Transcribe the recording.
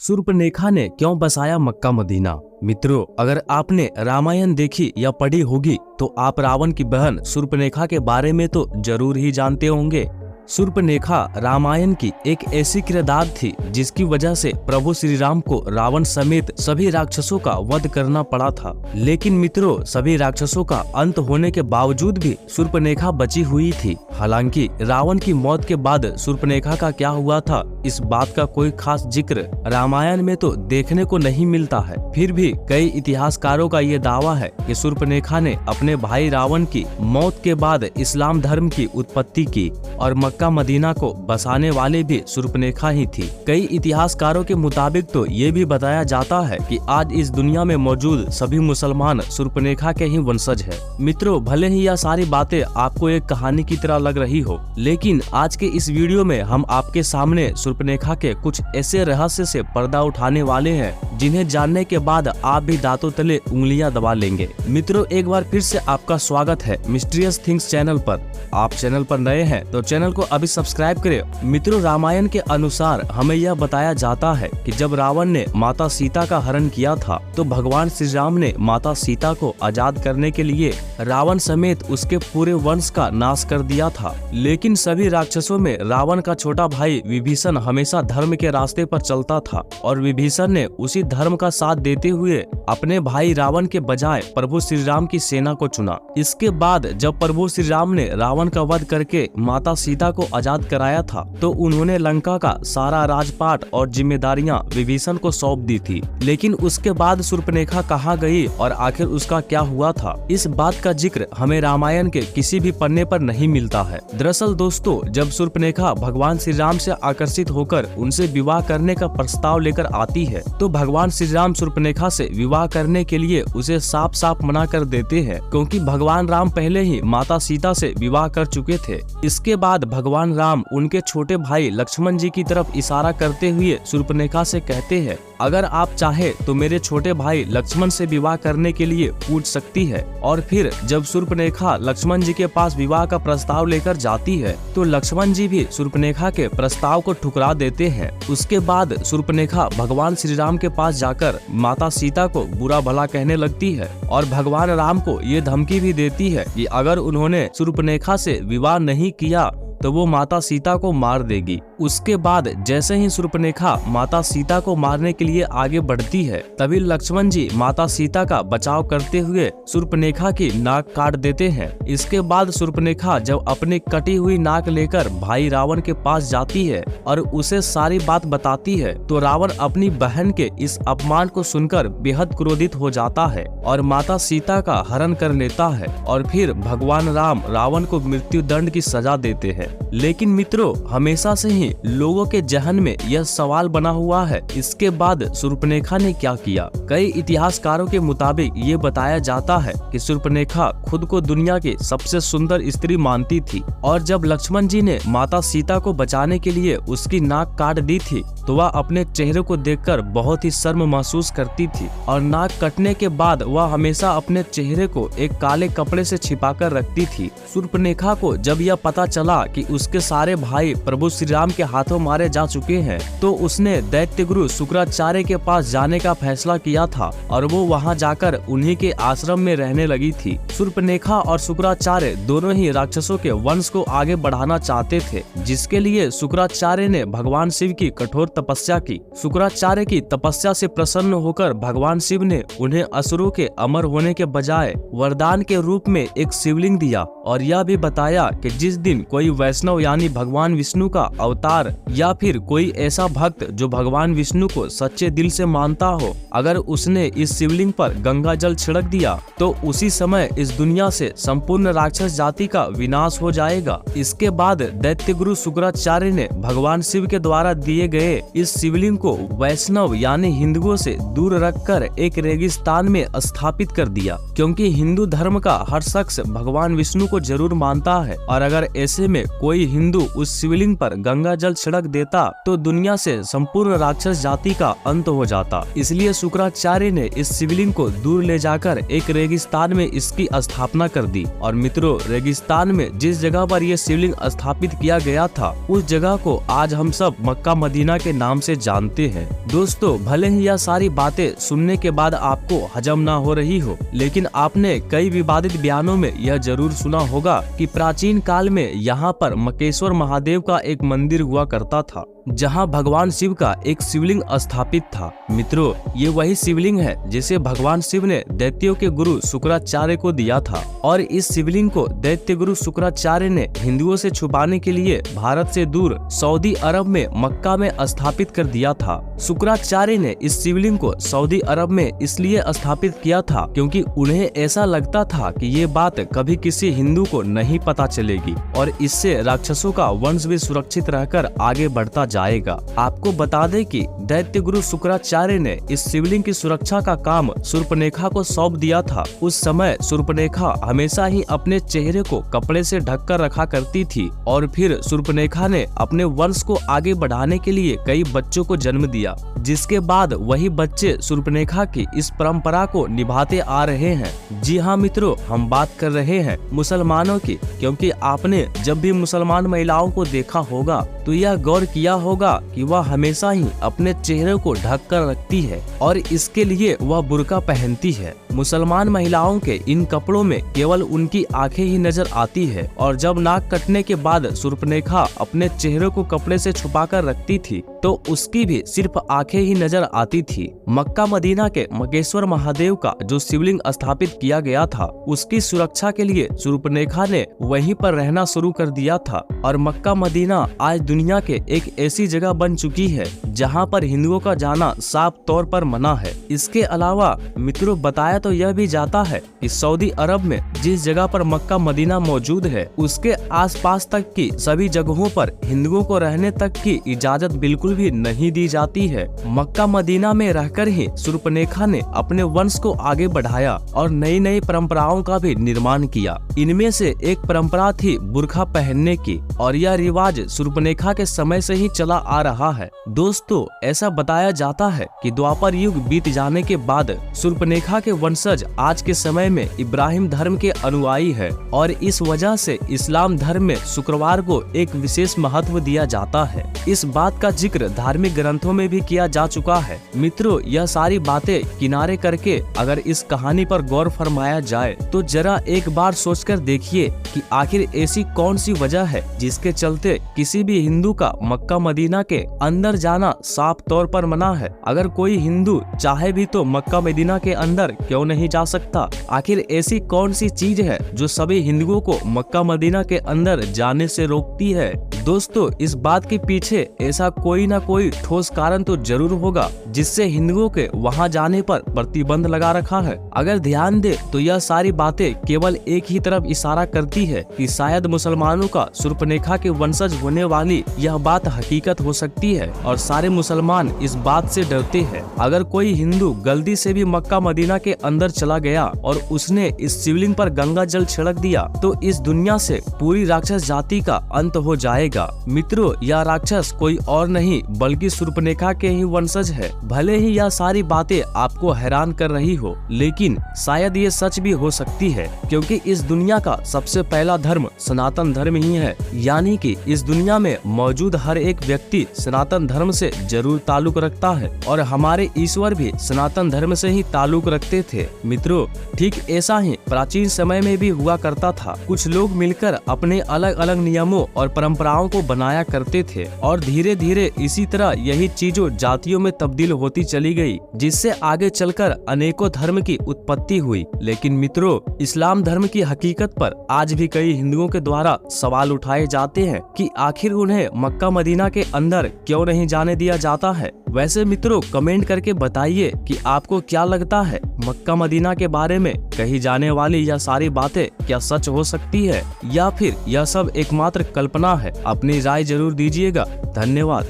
शूर्पणखा ने क्यों बसाया मक्का मदीना। मित्रों, अगर आपने रामायण देखी या पढ़ी होगी तो आप रावण की बहन शूर्पणखा के बारे में तो जरूर ही जानते होंगे। शूर्पणखा रामायण की एक ऐसी किरदार थी जिसकी वजह से प्रभु श्री राम को रावण समेत सभी राक्षसों का वध करना पड़ा था। लेकिन मित्रों, सभी राक्षसों का अंत होने के बावजूद भी शूर्पणखा बची हुई थी। हालांकि रावण की मौत के बाद शूर्पणखा का क्या हुआ था, इस बात का कोई खास जिक्र रामायण में तो देखने को नहीं मिलता है। फिर भी कई इतिहासकारों का ये दावा है कि शूर्पणखा ने अपने भाई रावण की मौत के बाद इस्लाम धर्म की उत्पत्ति की और मक्का मदीना को बसाने वाले भी शूर्पणखा ही थी। कई इतिहासकारों के मुताबिक तो ये भी बताया जाता है कि आज इस दुनिया में मौजूद सभी मुसलमान शूर्पणखा के ही वंशज है। मित्रों, भले ही यह सारी बातें आपको एक कहानी की तरह लग रही हो, लेकिन आज के इस वीडियो में हम आपके सामने शूर्पणखा के कुछ ऐसे रहस्य से पर्दा उठाने वाले हैं जिन्हें जानने के बाद आप भी दांतों तले उंगलियां दबा लेंगे। मित्रों, एक बार फिर से आपका स्वागत है मिस्टीरियस थिंग्स चैनल पर। आप चैनल पर नए हैं तो चैनल को अभी सब्सक्राइब करें। मित्रों, रामायण के अनुसार हमें यह बताया जाता है कि जब रावण ने माता सीता का हरण किया था तो भगवान श्री राम ने माता सीता को आजाद करने के लिए रावण समेत उसके पूरे वंश का नाश कर दिया था। लेकिन सभी राक्षसों में रावण का छोटा भाई विभीषण हमेशा धर्म के रास्ते पर चलता था और विभीषण ने उसी धर्म का साथ देते हुए अपने भाई रावण के बजाय प्रभु श्री राम की सेना को चुना। इसके बाद जब प्रभु श्री राम ने रावण का वध करके माता सीता को आजाद कराया था तो उन्होंने लंका का सारा राजपाट और जिम्मेदारियां विभीषण को सौंप दी थी। लेकिन उसके बाद शूर्पणखा कहाँ गई और आखिर उसका क्या हुआ था, इस बात का जिक्र हमें रामायण के किसी भी पन्ने पर नहीं मिलता है। दरअसल दोस्तों, जब शूर्पणखा भगवान श्री राम से आकर्षित होकर उनसे विवाह करने का प्रस्ताव लेकर आती है तो भगवान श्री राम शूर्पणखा से विवाह करने के लिए उसे साफ साफ मना कर देते हैं, क्योंकि भगवान राम पहले ही माता सीता से विवाह कर चुके थे। इसके बाद भगवान राम उनके छोटे भाई लक्ष्मण जी की तरफ इशारा करते हुए शूर्पणखा से कहते हैं, अगर आप चाहे तो मेरे छोटे भाई लक्ष्मण से विवाह करने के लिए पूछ सकती है। और फिर जब शूर्पणखा लक्ष्मण जी के पास विवाह का प्रस्ताव लेकर जाती है तो लक्ष्मण जी भी शूर्पणखा के प्रस्ताव को ठुकरा देते हैं। उसके बाद शूर्पणखा भगवान श्री राम के पास जाकर माता सीता को बुरा भला कहने लगती है और भगवान राम को ये धमकी भी देती है कि अगर उन्होंने शूर्पणखा से विवाह नहीं किया तो वो माता सीता को मार देगी। उसके बाद जैसे ही शूर्पणखा माता सीता को मारने के लिए आगे बढ़ती है तभी लक्ष्मण जी माता सीता का बचाव करते हुए शूर्पणखा की नाक काट देते हैं। इसके बाद शूर्पणखा जब अपनी कटी हुई नाक लेकर भाई रावण के पास जाती है और उसे सारी बात बताती है तो रावण अपनी बहन के इस अपमान को सुनकर बेहद क्रोधित हो जाता है और माता सीता का हरण कर लेता है और फिर भगवान राम रावण को मृत्यु दंड की सजा देते हैं। लेकिन मित्रों, हमेशा से ही लोगों के जहन में यह सवाल बना हुआ है, इसके बाद शूर्पणखा ने क्या किया। कई इतिहासकारों के मुताबिक ये बताया जाता है कि शूर्पणखा खुद को दुनिया की सबसे सुंदर स्त्री मानती थी और जब लक्ष्मण जी ने माता सीता को बचाने के लिए उसकी नाक काट दी थी तो वह अपने चेहरे को देखकर बहुत ही शर्म महसूस करती थी और नाक कटने के बाद वह हमेशा अपने चेहरे को एक काले कपड़े से छिपाकर रखती थी। शूर्पणखा को जब यह पता चला कि उसके सारे भाई प्रभु श्री राम के हाथों मारे जा चुके हैं तो उसने दैत्य गुरु शुक्राचार्य के पास जाने का फैसला किया था और वो वहां जाकर उन्हीं के आश्रम में रहने लगी थी। शूर्पणखा और शुक्राचार्य दोनों ही राक्षसों के वंश को आगे बढ़ाना चाहते थे, जिसके लिए शुक्राचार्य ने भगवान शिव की कठोर तपस्या की। शुक्राचार्य की तपस्या से प्रसन्न होकर भगवान शिव ने उन्हें असुरों के अमर होने के बजाय वरदान के रूप में एक शिवलिंग दिया और यह भी बताया कि जिस दिन कोई वैष्णव यानी भगवान विष्णु का अवतार या फिर कोई ऐसा भक्त जो भगवान विष्णु को सच्चे दिल से मानता हो, अगर उसने इस शिवलिंग पर गंगा जल छिड़क दिया तो उसी समय इस दुनिया से संपूर्ण राक्षस जाति का विनाश हो जाएगा। इसके बाद दैत्य गुरु शुक्राचार्य ने भगवान शिव के द्वारा दिए गए इस शिवलिंग को वैष्णव यानी हिंदुओं से दूर रखकर एक रेगिस्तान में स्थापित कर दिया, क्योंकि हिंदू धर्म का हर शख्स भगवान विष्णु को जरूर मानता है और अगर ऐसे में कोई हिंदू उस शिवलिंग पर गंगा जल छिड़क देता तो दुनिया से संपूर्ण राक्षस जाति का अंत हो जाता। इसलिए शुक्राचार्य ने इस शिवलिंग को दूर ले जाकर एक रेगिस्तान में इसकी स्थापना कर दी। और मित्रों, रेगिस्तान में जिस जगह पर यह शिवलिंग स्थापित किया गया था उस जगह को आज हम सब मक्का मदीना के नाम से जानते हैं। दोस्तों, भले ही यह सारी बातें सुनने के बाद आपको हजम ना हो रही हो, लेकिन आपने कई विवादित बयानों में यह जरूर सुना होगा कि प्राचीन काल में यहाँ पर मक्केश्वर महादेव का एक मंदिर हुआ करता था, जहां भगवान शिव का एक शिवलिंग स्थापित था। मित्रों, ये वही शिवलिंग है जिसे भगवान शिव ने दैत्यों के गुरु शुक्राचार्य को दिया था। और इस शिवलिंग को दैत्य गुरु शुक्राचार्य ने हिंदुओं से छुपाने के लिए भारत से दूर सऊदी अरब में मक्का में स्थापित कर दिया था। शुक्राचार्य ने इस शिवलिंग को सऊदी अरब में इसलिए स्थापित किया था क्योंकि उन्हें ऐसा लगता था कि ये बात कभी किसी हिंदू को नहीं पता चलेगी और इससे राक्षसों का वंश भी सुरक्षित रहकर आगे बढ़ता जाएगा। आपको बता दें कि दैत्य गुरु शुक्राचार्य ने इस शिवलिंग की सुरक्षा का काम शूर्पणखा को सौंप दिया था। उस समय शूर्पणखा हमेशा ही अपने चेहरे को कपड़े से ढककर रखा करती थी और फिर शूर्पणखा ने अपने वंश को आगे बढ़ाने के लिए कई बच्चों को जन्म दिया, जिसके बाद वही बच्चे शूर्पणखा की इस परंपरा को निभाते आ रहे हैं। जी हाँ मित्रों, हम बात कर रहे हैं मुसलमानों की, क्योंकि आपने जब भी मुसलमान महिलाओं को देखा होगा तो यह गौर किया होगा कि वह हमेशा ही अपने चेहरे को ढक कर रखती है और इसके लिए वह बुर्का पहनती है। मुसलमान महिलाओं के इन कपड़ों में केवल उनकी आंखें ही नजर आती है और जब नाक कटने के बाद शूर्पणखा अपने चेहरे को कपड़े से छुपाकर रखती थी तो उसकी भी सिर्फ आंखें ही नजर आती थी। मक्का मदीना के मक्केश्वर महादेव का जो शिवलिंग स्थापित किया गया था उसकी सुरक्षा के लिए शूर्पणखा ने वहीं पर रहना शुरू कर दिया था और मक्का मदीना आज दुनिया के एक ऐसी जगह बन चुकी है जहां पर हिंदुओं का जाना साफ तौर पर मना है। इसके अलावा मित्रों, बताया तो यह भी जाता है कि सऊदी अरब में जिस जगह पर मक्का मदीना मौजूद है उसके आसपास तक की सभी जगहों पर हिंदुओं को रहने तक की इजाजत बिल्कुल भी नहीं दी जाती है। मक्का मदीना में रहकर ही शूर्पणखा ने अपने वंश को आगे बढ़ाया और नई नई परंपराओं का भी निर्माण किया। इनमें से एक परंपरा थी बुर्का पहनने की और यह रिवाज शूर्पणखा के समय से ही चला आ रहा है। दोस्तों, ऐसा बताया जाता है कि द्वापर युग बीत जाने के बाद शूर्पणखा के वंशज आज के समय में इब्राहिम धर्म के अनुयायी है और इस वजह से इस्लाम धर्म में शुक्रवार को एक विशेष महत्व दिया जाता है। इस बात का जिक्र धार्मिक ग्रंथों में भी किया जा चुका है। मित्रों, यह सारी बातें किनारे करके अगर इस कहानी पर गौर फरमाया जाए तो जरा एक बार सोचकर देखिए कि आखिर ऐसी कौन सी वजह है जिसके चलते किसी भी हिंदू का मक्का मदीना के अंदर जाना साफ तौर पर मना है। अगर कोई हिंदू चाहे भी तो मक्का मदीना के अंदर क्यों नहीं जा सकता? आखिर ऐसी कौन सी चीज है जो सभी हिंदुओं को मक्का मदीना के अंदर जाने से रोकती है? दोस्तों, इस बात के पीछे ऐसा कोई ना कोई ठोस कारण तो जरूर होगा जिससे हिंदुओं के वहां जाने पर प्रतिबंध लगा रखा है। अगर ध्यान दे तो यह सारी बातें केवल एक ही तरफ इशारा करती है कि शायद मुसलमानों का शूर्पणखा के वंशज होने वाली यह बात हकीकत हो सकती है और सारे मुसलमान इस बात से डरते हैं। अगर कोई हिंदू गलती से भी मक्का मदीना के अंदर चला गया और उसने इस शिवलिंग पर गंगा जल छिड़क दिया तो इस दुनिया से पूरी राक्षस जाति का अंत हो जाएगा। मित्रों, यह राक्षस कोई और नहीं बल्कि शूर्पणखा के ही वंशज है। भले ही यह सारी बातें आपको हैरान कर रही हो, लेकिन शायद ये सच भी हो सकती है, क्योंकि इस दुनिया का सबसे पहला धर्म सनातन धर्म ही है। यानी कि इस दुनिया में मौजूद हर एक व्यक्ति सनातन धर्म से जरूर ताल्लुक रखता है और हमारे ईश्वर भी सनातन धर्म से ही ताल्लुक रखते थे। मित्रों, ठीक ऐसा ही प्राचीन समय में भी हुआ करता था। कुछ लोग मिलकर अपने अलग अलग नियमों और परंपराओं को बनाया करते थे और धीरे धीरे इसी तरह यही चीजों जातियों में तब्दील होती चली गई, जिससे आगे चलकर अनेकों धर्म की उत्पत्ति हुई। लेकिन मित्रों, इस्लाम धर्म की हकीकत पर आज भी कई हिंदुओं के द्वारा सवाल उठाए जाते हैं कि आखिर उन्हें मक्का मदीना के अंदर क्यों नहीं जाने दिया जाता है। वैसे मित्रों, कमेंट करके बताइए कि आपको क्या लगता है, मक्का मदीना के बारे में कही जाने वाली यह सारी बातें क्या सच हो सकती है या फिर यह सब एकमात्र कल्पना है? अपनी राय जरूर दीजिएगा। धन्यवाद।